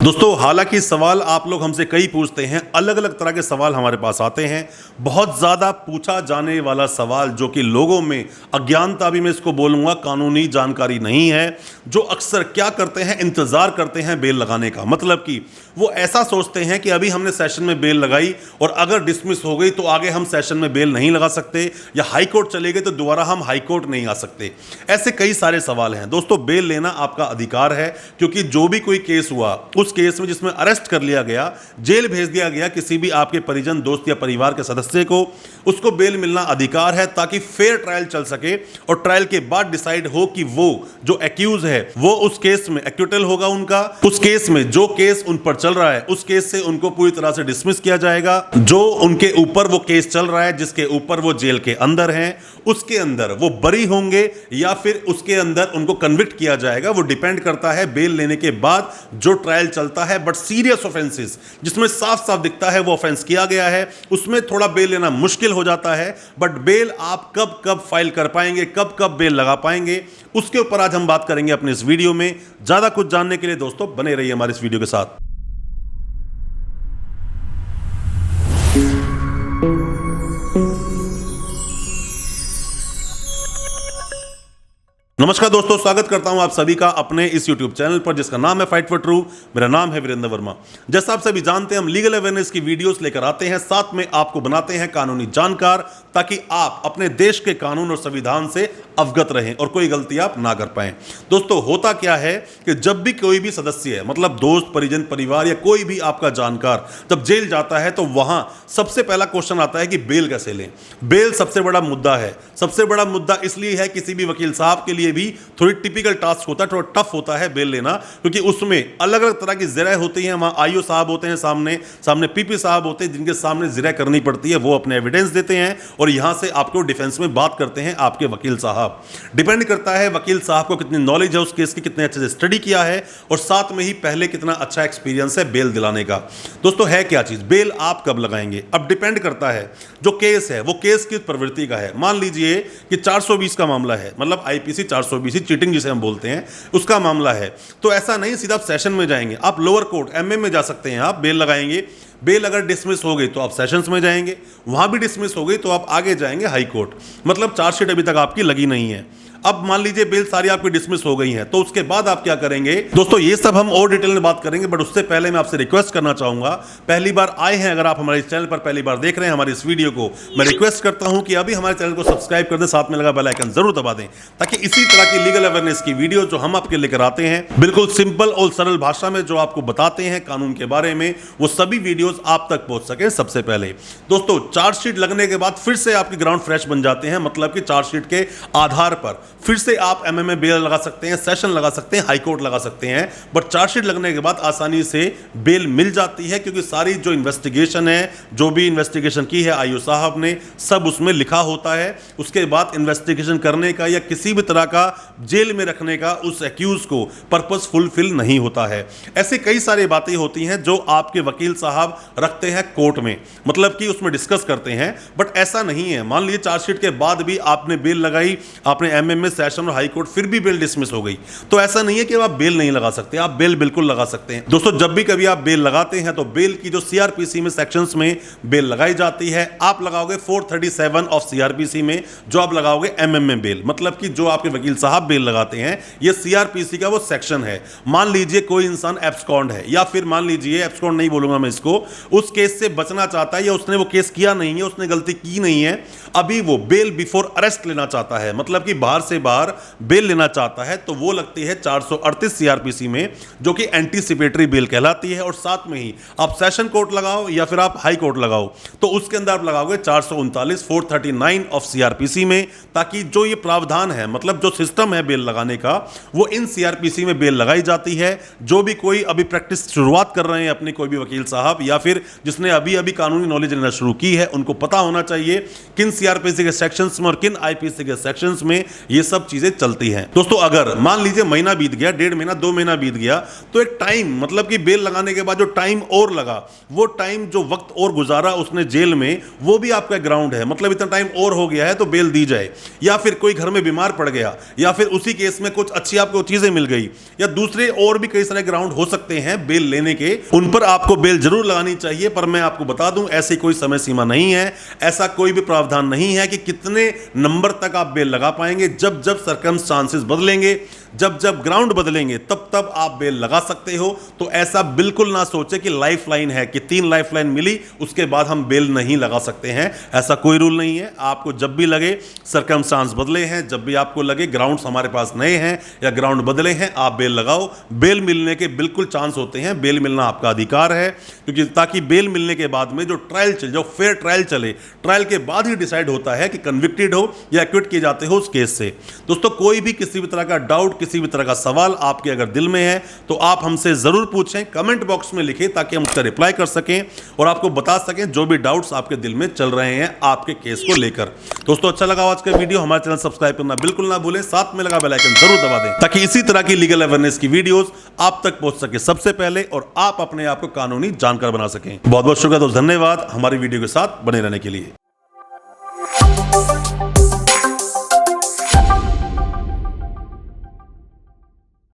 दोस्तों हालांकि सवाल आप लोग हमसे कई पूछते हैं, अलग अलग तरह के सवाल हमारे पास आते हैं। बहुत ज़्यादा पूछा जाने वाला सवाल जो कि लोगों में अज्ञानता भी मैं इसको बोलूँगा, कानूनी जानकारी नहीं है। जो अक्सर क्या करते हैं, इंतज़ार करते हैं बेल लगाने का। मतलब कि वो ऐसा सोचते हैं कि अभी हमने सेशन में बेल लगाई और अगर डिसमिस हो गई तो आगे हम सेशन में बेल नहीं लगा सकते, या हाई कोर्ट चले गए तो दोबारा हम हाई कोर्ट नहीं आ सकते। ऐसे कई सारे सवाल हैं। दोस्तों बेल लेना आपका अधिकार है, क्योंकि जो भी कोई केस हुआ उस केस में जिसमें अरेस्ट कर लिया गया, जेल भेज दिया गया किसी भी आपके परिजन, दोस्त या परिवार के सदस्य को, उसको बेल मिलना अधिकार है ताकि फेयर ट्रायल चल सके और ट्रायल के बाद डिसाइड हो कि वो जो एक्यूज है वो उस केस में एक्विटल होगा उनका, उस केस में जो केस उन पर चल रहा है उस केस से उनको पूरी तरह से डिसमिस किया जाएगा। जो उनके ऊपर वो केस चल रहा है, जिसके ऊपर वो जेल के अंदर हैं, उसके अंदर वो बरी होंगे या फिर उसके अंदर उनको कन्विक्ट किया जाएगा। वो डिपेंड करता है बेल लेने के बाद जो ट्रायल चलता है। बट सीरियस ऑफेंसेस जिसमें साफ साफ दिखता है वो ऑफेंस किया गया है, उसमें थोड़ा बेल लेना मुश्किल हो जाता है। बट बेल आप कब कब फाइल कर पाएंगे, कब कब बेल लगा पाएंगे, उसके ऊपर आज हम बात करेंगे अपने इस वीडियो में। ज्यादा कुछ जानने के लिए दोस्तों बने रहिए हमारे इस वीडियो के साथ। नमस्कार दोस्तों, स्वागत करता हूं आप सभी का अपने इस YouTube चैनल पर जिसका नाम है फाइट फॉर ट्रू। मेरा नाम है वीरेंद्र वर्मा। जैसा आप सभी जानते हैं, हम लीगल अवेयरनेस की वीडियोस लेकर आते हैं, साथ में आपको बनाते हैं कानूनी जानकार, ताकि आप अपने देश के कानून और संविधान से अवगत रहें और कोई गलती आप ना कर पाएं। दोस्तों होता क्या है कि जब भी कोई भी सदस्य है, मतलब दोस्त, परिजन, परिवार या कोई भी आपका जानकार जब जेल जाता है तो वहां सबसे पहला क्वेश्चन आता है कि बेल कैसे लें। बेल सबसे बड़ा मुद्दा है। सबसे बड़ा मुद्दा इसलिए है, किसी भी वकील साहब के लिए भी थोड़ी टिपिकल टास्क होता है, थोड़ा टफ होता है बेल लेना, क्योंकि उसमें अलग अलग तरह की जिरह होती हैं। वहां आईओ साहब होते हैं, सामने पीपी साहब होते हैं, जिनके सामने जिरह करनी पड़ती है। वो अपने एविडेंस देते हैं और यहां से आपको डिफेंस में बात करते हैं आपके वकील साहब। डिपेंड करता है वकील साहब को कितनी नॉलेज है उस केस की, कितने अच्छे से स्टडी किया है और साथ में ही पहले कितना अच्छा एक्सपीरियंस है बेल दिलाने का। दोस्तों है क्या चीज, बेल आप कब लगाएंगे? अब डिपेंड करता है जो केस है वो केस की प्रवृत्ति का है। मान लीजिए कि 420 का मामला है, मतलब आईपीसी 420 चीटिंग जिसे हम बोलते हैं, उसका मामला है, तो ऐसा नहीं सीधा आप सेशन में जाएंगे। आप लोअर कोर्ट एमएम में जा सकते हैं, आप बेल लगाएंगे। बेल अगर डिसमिस हो गई तो आप सेशंस में जाएंगे, वहां भी डिसमिस हो गई तो आप आगे जाएंगे हाई कोर्ट। मतलब चार्जशीट अभी तक आपकी लगी नहीं है। अब मान लीजिए बेल सारी आपकी डिसमिस हो गई है, तो उसके बाद आप क्या करेंगे? दोस्तों ये सब हम और डिटेल में बात करेंगे, बट उससे पहले मैं आपसे रिक्वेस्ट करना चाहूंगा, पहली बार आए हैं अगर आप हमारे चैनल पर पहली बार देख रहे हैं हमारे इस वीडियो को, मैं रिक्वेस्ट करता हूं कि अभी हमारे चैनल को सब्सक्राइब कर दें, साथ में लगा बेल आइकन जरूर दबा दें, ताकि इसी तरह की लीगल अवेयरनेस की वीडियो जो हम आपके लेकर आते हैं, बिल्कुल सिंपल और सरल भाषा में जो आपको बताते हैं कानून के बारे में, वो सभी वीडियोस आप तक पहुंच सके सबसे पहले। दोस्तों चार्जशीट लगने के बाद फिर से आपके ग्राउंड फ्रेश बन जाते हैं, मतलब कि चार्जशीट के आधार पर फिर से आप एमएमए बेल लगा सकते हैं, सेशन लगा सकते हैं, हाई कोर्ट लगा सकते हैं। बट चार्जशीट लगने के बाद आसानी से बेल मिल जाती है, क्योंकि सारी जो इन्वेस्टिगेशन है, जो भी इन्वेस्टिगेशन की है आईओ साहब ने, सब उसमें लिखा होता है। उसके बाद इन्वेस्टिगेशन करने का या किसी भी तरह का जेल में रखने का उस एक्यूज को पर्पस फुलफिल नहीं होता है। ऐसे कई सारी बातें होती हैं जो आपके वकील साहब रखते हैं कोर्ट में, मतलब कि उसमें डिस्कस करते हैं। बट ऐसा नहीं है, मान लीजिए चार्जशीट के बाद भी आपने बेल लगाई, आपने एमएमए, सेशन और हाई कोर्ट, फिर भी बेल डिसमिस हो गई, तो ऐसा नहीं है कि आप बेल नहीं लगा सकते, आप बेल बिल्कुल लगा सकते हैं। दोस्तों जब भी कभी आप बेल लगाते हैं तो बेल की जो सीआरपीसी में सेक्शंस में बेल लगाई जाती है, आप लगाओगे 437 ऑफ सीआरपीसी में, जो आप लगाओगे एमएमए बेल, मतलब कि जो आपके वकील साहब बेल लगाते हैं, ये सीआरपीसी का वो सेक्शन है। मान लीजिए कोई इंसान एब्सकॉन्ड है, या फिर मान लीजिए एब्सकॉन्ड नहीं बोलूंगा मैं इसको, उस केस से बचना चाहता है, या उसने वो केस किया नहीं है, उसने गलती की नहीं है, अभी वो बेल बिफोर अरेस्ट लेना चाहता है, मतलब कि बाहर से बाहर बेल लेना चाहता है, तो वो लगती है 438 सीआरपीसी में, जो कि एंटीसिपेटरी बेल कहलाती है। और साथ में ही आप सेशन कोर्ट लगाओ या फिर आप हाई कोर्ट लगाओ, तो उसके अंदर आप लगाओगे 439 439 ऑफ सीआरपीसी में, ताकि जो ये प्रावधान है, मतलब जो सिस्टम है बेल लगाने का, वो इन सीआरपीसी में बेल लगाई जाती है। जो भी कोई अभी प्रैक्टिस शुरुआत कर रहे हैं अपने, कोई भी वकील साहब या फिर जिसने अभी अभी कानूनी नॉलेज लेना शुरू की है, उनको पता होना चाहिए किन सीआरपीसी के सेक्शंस में और किन आईपीसी के सेक्शंस में ये सब चीजें चलती हैं। दोस्तों अगर मान लीजिए महीना बीत गया, 1.5 महीना 2 महीना बीत गया, तो एक टाइम मतलब कि बेल लगाने के बाद जो टाइम और लगा, वो टाइम जो वक्त और गुजारा उसने जेल में, वो भी आपका ग्राउंड है। मतलब इतना टाइम और हो गया है तो बेल दी जाए। या फिर कोई घर में बीमार पड़ गया, या फिर उसी केस में कुछ अच्छी आपको चीजें मिल गई, या दूसरे और भी कई सारे ग्राउंड हो सकते हैं बेल लेने के, उन पर आपको बेल जरूर लगानी चाहिए। पर मैं आपको बता दूं, ऐसी कोई समय सीमा नहीं है, ऐसा कोई भी प्रावधान नहीं है कि कितने नंबर तक आप बेल लगा पाएंगे। जब जब सर्कमस्टांसेस बदलेंगे, जब जब ग्राउंड बदलेंगे, तब तब आप बेल लगा सकते हो। तो ऐसा बिल्कुल ना सोचे कि लाइफ लाइन है कि 3 लाइफ लाइन मिली उसके बाद हम बेल नहीं लगा सकते हैं। ऐसा कोई रूल नहीं है। आपको जब भी लगे सर्कमस्टांस बदले हैं, जब भी आपको लगे ग्राउंड्स हमारे पास नए हैं या ग्राउंड बदले हैं, आप बेल लगाओ। बेल मिलने के बिल्कुल चांस होते हैं, बेल मिलना आपका अधिकार है, क्योंकि ताकि बेल मिलने के बाद में जो ट्रायल चले, जो फेयर ट्रायल चले, ट्रायल के बाद ही डिसाइड होता है कि कन्विक्टेड हो या एक्विट किए जाते हो उस केस से। दोस्तों कोई भी किसी भी तरह का डाउट, किसी भी तरह का सवाल आपके अगर दिल में है तो आप हमसे जरूर पूछें, कमेंट बॉक्स में लिखें, ताकि हम उसका रिप्लाई कर सकें और आपको बता सकें जो भी डाउट्स आपके दिल में चल रहे हैं आपके केस को लेकर। दोस्तों अच्छा लगा आज का वीडियो, हमारे चैनल सब्सक्राइब करना बिल्कुल ना भूलें, साथ में लगा बेल आइकन जरूर दबा दें, ताकि इसी तरह की लीगल अवेयरनेस की वीडियोस आप तक पहुंच सके सबसे पहले और आप अपने आप को कानूनी जानकार बना सकें। बहुत बहुत शुक्रिया दोस्तों, धन्यवाद हमारी वीडियो के साथ बने रहने के लिए।